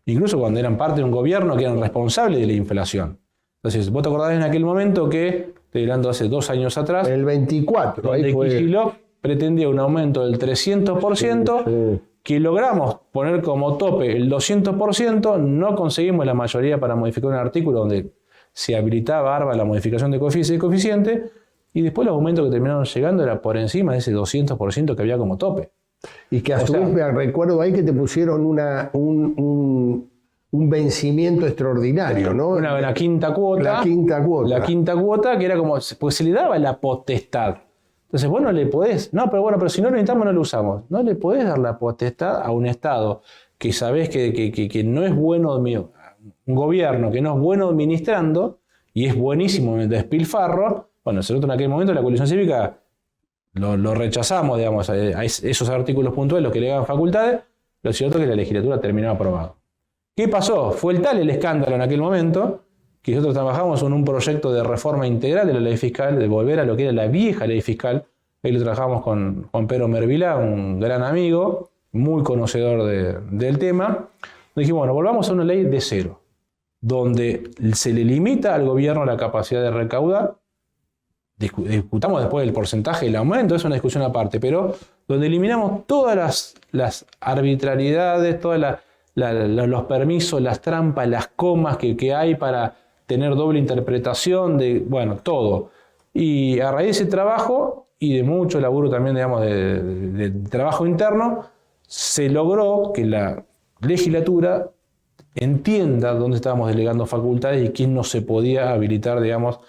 Incluso cuando eran parte de un gobierno que eran responsables de la inflación. Entonces, vos te acordás en aquel momento que, estoy hablando hace 2 años atrás, el 24, donde Kicillof pretendía un aumento del 300%, sí. Que logramos poner como tope el 200%, no conseguimos la mayoría para modificar un artículo donde se habilitaba ARBA la modificación de coeficiente, y después los aumentos que terminaron llegando era por encima de ese 200% que había como tope. Y que a su vez me recuerdo ahí que te pusieron un vencimiento extraordinario, ¿no? La quinta cuota. La quinta cuota. La quinta cuota, que era como, pues se le daba la potestad. Entonces vos no le podés, pero si no lo necesitamos no lo usamos. No le podés dar la potestad a un Estado que sabés que no es bueno, un gobierno que no es bueno administrando y es buenísimo en el despilfarro. Bueno, nosotros en aquel momento la coalición cívica lo rechazamos, digamos, a esos artículos puntuales, los que le daban facultades. Lo cierto es que la legislatura terminó aprobado. ¿Qué pasó? Fue tal el escándalo en aquel momento que nosotros trabajamos en un proyecto de reforma integral de la ley fiscal, de volver a lo que era la vieja ley fiscal. Ahí lo trabajamos con Juan Pedro Mervilá, un gran amigo, muy conocedor del tema. Dijimos, bueno, volvamos a una ley de cero, donde se le limita al gobierno la capacidad de recaudar. Discutamos después del porcentaje del aumento, es una discusión aparte, pero donde eliminamos todas las arbitrariedades, todos los permisos, las trampas, las comas que hay para tener doble interpretación, todo. Y a raíz de ese trabajo y de mucho laburo también, digamos, de trabajo interno, se logró que la legislatura entienda dónde estábamos delegando facultades y quién no se podía habilitar, digamos,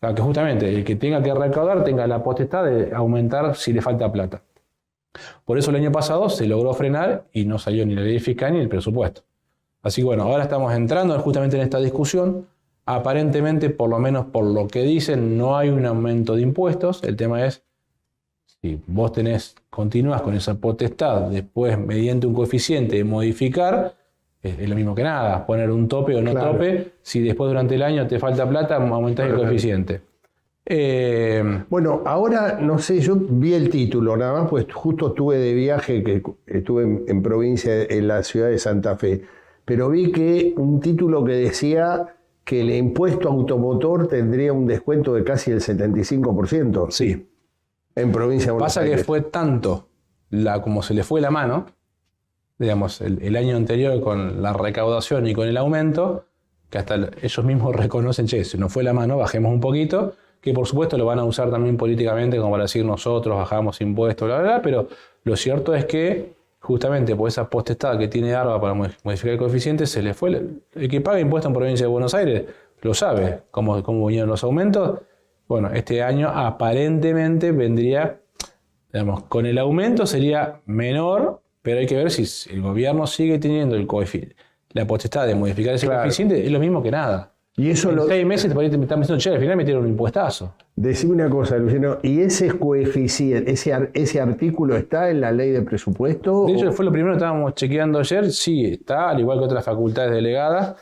a que justamente el que tenga que recaudar tenga la potestad de aumentar si le falta plata. Por eso el año pasado se logró frenar y no salió ni la ley fiscal ni el presupuesto. Así que bueno, ahora estamos entrando justamente en esta discusión. Aparentemente, por lo menos por lo que dicen, no hay un aumento de impuestos. El tema es, si vos continúas con esa potestad, después mediante un coeficiente de modificar, es lo mismo que nada, poner un tope o no tope, si después durante el año te falta plata, aumentás el coeficiente. Bueno, ahora no sé, yo vi el título nada más, pues justo estuve de viaje, que estuve en provincia, en la ciudad de Santa Fe, pero vi que un título que decía que el impuesto automotor tendría un descuento de casi el 75%. Sí. En provincia de Buenos Aires. Pasa que fue tanto como se le fue la mano, digamos, el año anterior con la recaudación y con el aumento, que hasta ellos mismos reconocen, se nos fue la mano, bajemos un poquito, que por supuesto lo van a usar también políticamente como para decir nosotros bajamos impuestos, bla, bla, bla, pero lo cierto es que justamente por esa potestad que tiene ARBA para modificar el coeficiente, se le fue. El que paga impuestos en provincia de Buenos Aires lo sabe cómo vinieron los aumentos. Bueno, este año aparentemente vendría, digamos, con el aumento sería menor, pero hay que ver si el gobierno sigue teniendo la potestad de modificar ese coeficiente, es lo mismo que nada. Y eso en 6 meses te están diciendo, al final metieron un impuestazo. Decime una cosa, Luciano, ¿y ese coeficiente, ese artículo está en la ley de presupuesto? De hecho, fue lo primero que estábamos chequeando ayer, sí, está, al igual que otras facultades delegadas,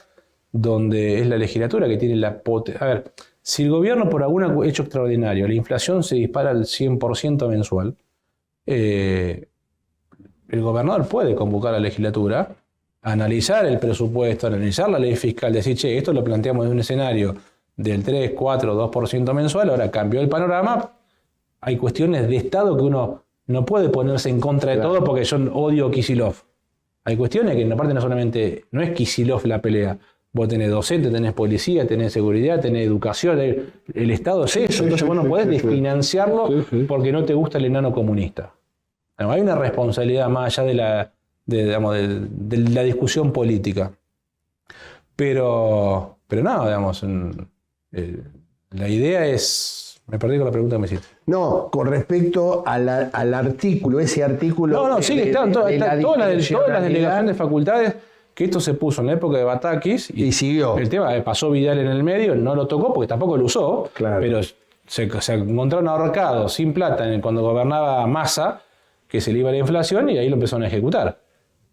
donde es la legislatura que tiene la potestad. A ver, si el gobierno por algún hecho extraordinario, la inflación se dispara al 100% mensual, el gobernador puede convocar a la legislatura, analizar el presupuesto, analizar la ley fiscal, decir, esto lo planteamos en un escenario del 3, 4, 2% mensual, ahora cambió el panorama, hay cuestiones de Estado que uno no puede ponerse en contra de todo porque yo odio Kicillof. Hay cuestiones que aparte no es Kicillof la pelea. Vos tenés docente, tenés policía, tenés seguridad, tenés educación, el Estado es eso, entonces vos no podés desfinanciarlo porque no te gusta el enano comunista. Bueno, hay una responsabilidad más allá de la discusión política. Pero no, digamos, la idea es... Me perdí con la pregunta que me hiciste. No, con respecto al artículo, ese artículo... No, sí, están todas las delegaciones de facultades, que esto se puso en la época de Batakis y siguió. El tema pasó Vidal en el medio, no lo tocó porque tampoco lo usó, pero se encontraron ahorcados sin plata cuando gobernaba Massa, que se le iba la inflación y ahí lo empezaron a ejecutar.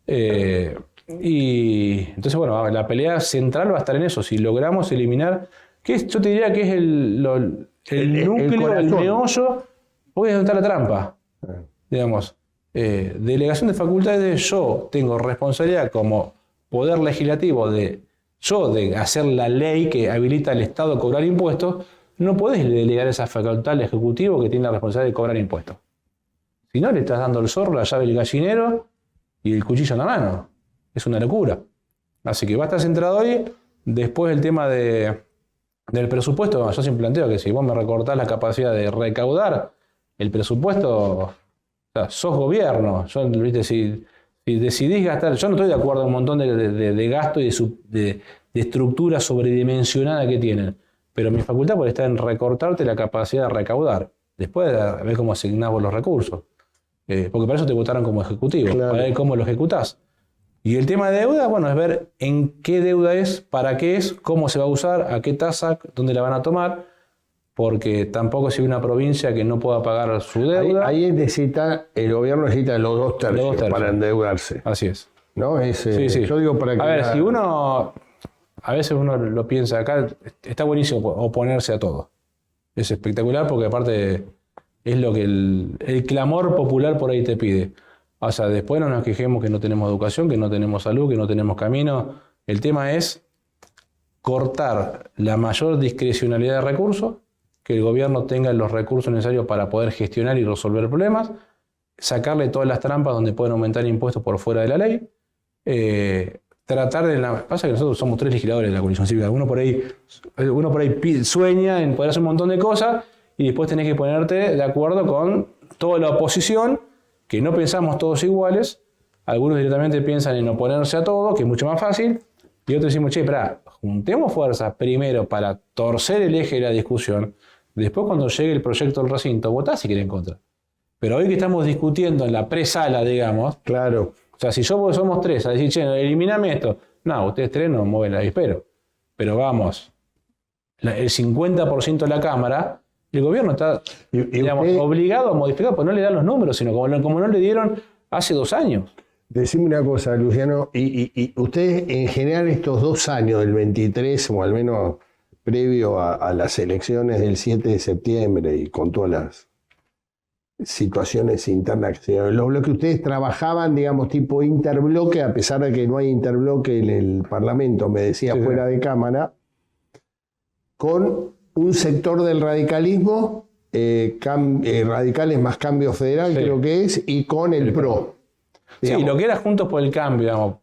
Y entonces, bueno, la pelea central va a estar en eso. Si logramos eliminar, yo te diría que es el núcleo, el meollo, porque es donde está la trampa. Digamos, delegación de facultades, yo tengo responsabilidad como poder legislativo de hacer la ley que habilita al Estado a cobrar impuestos. No podés delegar esa facultad al Ejecutivo que tiene la responsabilidad de cobrar impuestos. Si no, le estás dando el zorro, la llave del gallinero y el cuchillo en la mano. Es una locura. Así que va a estar centrado hoy. Después el tema de del presupuesto, yo siempre planteo que si vos me recortás la capacidad de recaudar el presupuesto, o sea, sos gobierno. ¿Viste? Si decidís gastar, yo no estoy de acuerdo en un montón de gasto y de estructura sobredimensionada que tienen, pero mi facultad puede estar en recortarte la capacidad de recaudar. Después de ver cómo asignás vos los recursos. Porque para eso te votaron como ejecutivo, Claro. para ver cómo lo ejecutás. Y el tema de deuda, bueno, es ver en qué deuda es, para qué es, cómo se va a usar, a qué tasa, dónde la van a tomar, porque tampoco si hay una provincia que no pueda pagar su deuda. Ahí el gobierno necesita los 2/3 para endeudarse. Así es. ¿No? Sí. Yo digo para que... A ver, a veces uno lo piensa acá, está buenísimo oponerse a todo. Es espectacular porque aparte es lo que el clamor popular por ahí te pide. O sea, después no nos quejemos que no tenemos educación, que no tenemos salud, que no tenemos camino. El tema es cortar la mayor discrecionalidad de recursos, que el gobierno tenga los recursos necesarios para poder gestionar y resolver problemas, sacarle todas las trampas donde pueden aumentar impuestos por fuera de la ley, tratar de... Pasa que nosotros somos 3 legisladores de la coalición cívica. Uno por ahí sueña en poder hacer un montón de cosas y después tenés que ponerte de acuerdo con toda la oposición, que no pensamos todos iguales. Algunos directamente piensan en oponerse a todo, que es mucho más fácil, y otros decimos, che, espera, juntemos fuerzas primero para torcer el eje de la discusión, después cuando llegue el proyecto del recinto, votá si querés en contra. Pero hoy que estamos discutiendo en la presala, digamos, Claro. o sea, si somos 3 a decir, che, eliminame esto, no, ustedes 3 no mueven el avispero, pero vamos, el 50% de la Cámara, el gobierno está digamos, obligado a modificar, porque no le dan los números, sino como no le dieron hace 2 años. Decime una cosa, Luciano, y ustedes en general estos 2 años, del 23, o al menos previo a las elecciones del 7 de septiembre y con todas las situaciones internas, los bloques, ustedes trabajaban, digamos, tipo interbloque, a pesar de que no hay interbloque en el Parlamento, me decía, Sí, fuera de Cámara, con un sector del radicalismo, radicales más Cambio Federal, Sí. creo que es, y con el PRO. Sí, Digamos. lo que era Juntos por el Cambio, digamos.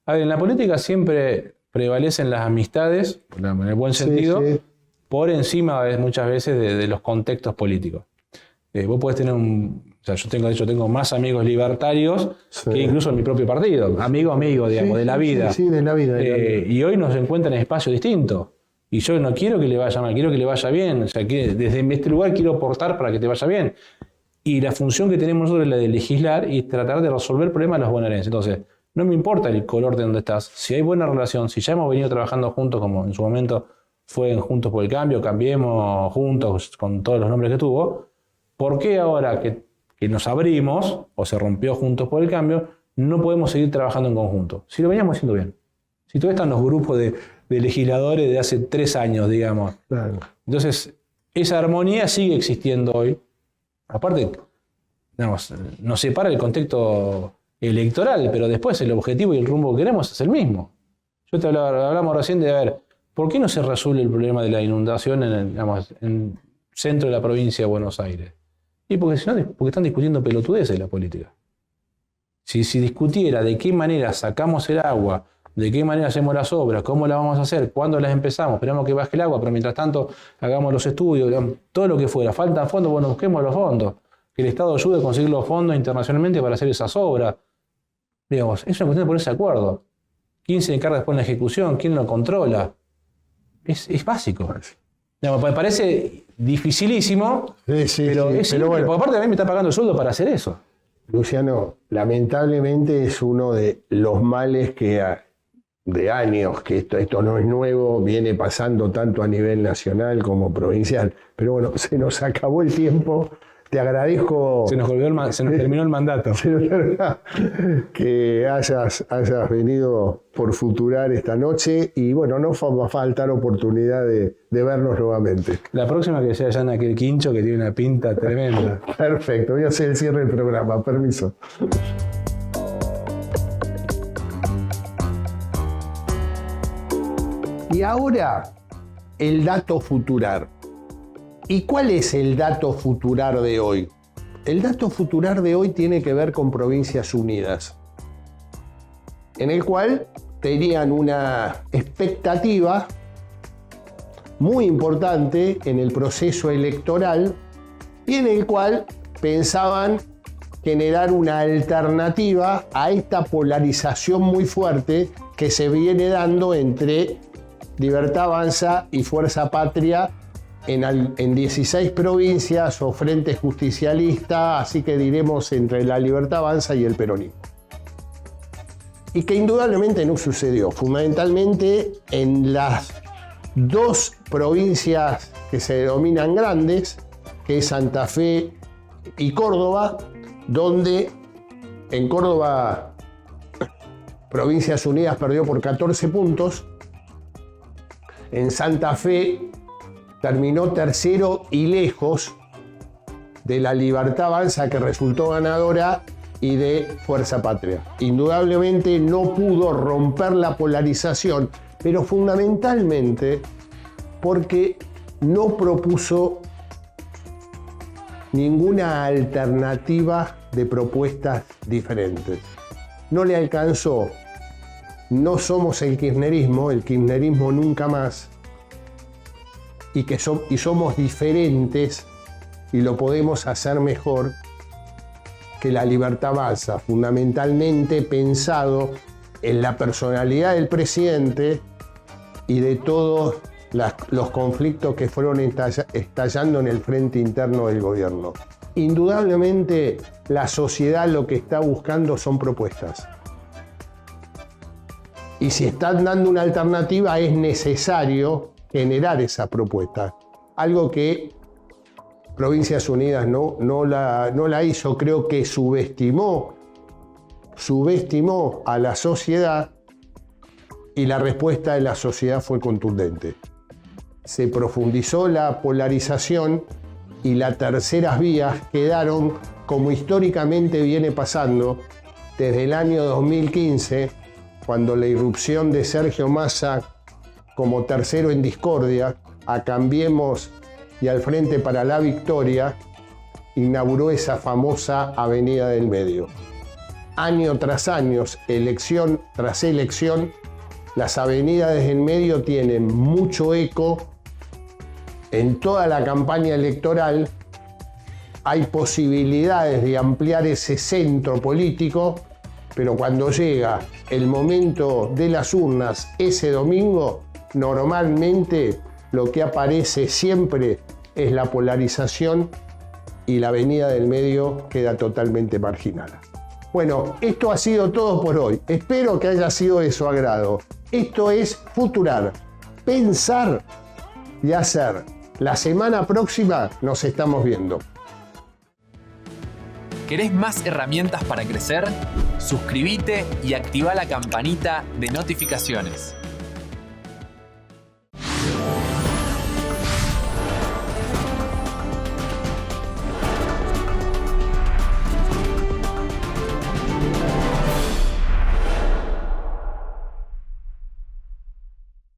A ver, en la política siempre prevalecen las amistades, en el buen Sí, sentido, sí. por encima muchas veces de los contextos políticos. Vos podés tener o sea, yo tengo más amigos libertarios Sí. que incluso en mi propio partido, amigo, digamos, Sí, de la sí, vida. Sí, de la vida. de la vida. Y hoy nos encuentran en espacios distintos. Y yo no quiero que le vaya mal, quiero que le vaya bien. O sea, que desde este lugar quiero aportar para que te vaya bien. Y la función que tenemos nosotros es la de legislar y tratar de resolver problemas de los bonaerenses. Entonces, no me importa el color de donde estás. Si hay buena relación, si ya hemos venido trabajando juntos, como en su momento fue en Juntos por el Cambio, Cambiemos Juntos, con todos los nombres que tuvo, ¿por qué ahora que nos abrimos, o se rompió Juntos por el Cambio, no podemos seguir trabajando en conjunto? Si lo veníamos haciendo bien. Si todavía están los grupos de legisladores de hace 3 años, digamos. Claro. Entonces, esa armonía sigue existiendo hoy. Aparte, digamos, nos separa el contexto electoral, pero después el objetivo y el rumbo que queremos es el mismo. Yo te hablamos recién de, a ver, ¿por qué no se resuelve el problema de la inundación en el centro de la provincia de Buenos Aires? Y porque están discutiendo pelotudeces en la política. Si discutiera de qué manera sacamos el agua, de qué manera hacemos las obras, cómo las vamos a hacer, cuándo las empezamos, esperamos que baje el agua, pero mientras tanto hagamos los estudios, digamos, todo lo que fuera. Faltan fondos, bueno, busquemos los fondos. Que el Estado ayude a conseguir los fondos internacionalmente para hacer esas obras. Digamos, es una cuestión de ponerse de acuerdo. ¿Quién se encarga después de la ejecución? ¿Quién lo controla? Es básico. Digamos, parece dificilísimo, Sí, pero es simple, bueno, porque aparte a mí me está pagando el sueldo para hacer eso. Luciano, lamentablemente es uno de los males de años, que esto no es nuevo, viene pasando tanto a nivel nacional como provincial. Pero bueno, se nos acabó el tiempo. Te agradezco Se nos terminó el mandato. que hayas venido por Futurar esta noche y bueno, no va a faltar oportunidad de vernos nuevamente. La próxima que sea allá en aquel quincho que tiene una pinta tremenda. Perfecto, voy a hacer el cierre del programa, permiso. Y ahora, el dato Futurar. ¿Y cuál es el dato Futurar de hoy? El dato Futurar de hoy tiene que ver con Provincias Unidas, en el cual tenían una expectativa muy importante en el proceso electoral y en el cual pensaban generar una alternativa a esta polarización muy fuerte que se viene dando entre Libertad Avanza y Fuerza Patria en 16 provincias o Frente Justicialista, así que diremos entre la Libertad Avanza y el peronismo. Y que indudablemente no sucedió, fundamentalmente en las dos provincias que se denominan grandes, que es Santa Fe y Córdoba, donde en Córdoba Provincias Unidas perdió por 14 puntos, en Santa Fe terminó tercero y lejos de la Libertad Avanza, que resultó ganadora, y de Fuerza Patria. Indudablemente no pudo romper la polarización, pero fundamentalmente porque no propuso ninguna alternativa de propuestas diferentes. No le alcanzó. No somos el kirchnerismo nunca más, y somos diferentes y lo podemos hacer mejor que la Libertad Avanza, fundamentalmente pensado en la personalidad del presidente y de todos los conflictos que fueron estallando en el frente interno del gobierno. Indudablemente la sociedad lo que está buscando son propuestas. Y si están dando una alternativa es necesario generar esa propuesta. Algo que Provincias Unidas no la hizo, creo que subestimó a la sociedad y la respuesta de la sociedad fue contundente. Se profundizó la polarización y las terceras vías quedaron, como históricamente viene pasando, desde el año 2015, cuando la irrupción de Sergio Massa como tercero en discordia, a Cambiemos y al Frente para la Victoria, inauguró esa famosa Avenida del Medio. Año tras año, elección tras elección, las avenidas del medio tienen mucho eco en toda la campaña electoral. Hay posibilidades de ampliar ese centro político, pero cuando llega el momento de las urnas ese domingo, normalmente lo que aparece siempre es la polarización y la avenida del medio queda totalmente marginada. Bueno, esto ha sido todo por hoy. Espero que haya sido de su agrado. Esto es Futurar, pensar y hacer. La semana próxima nos estamos viendo. ¿Querés más herramientas para crecer? Suscríbete y activa la campanita de notificaciones.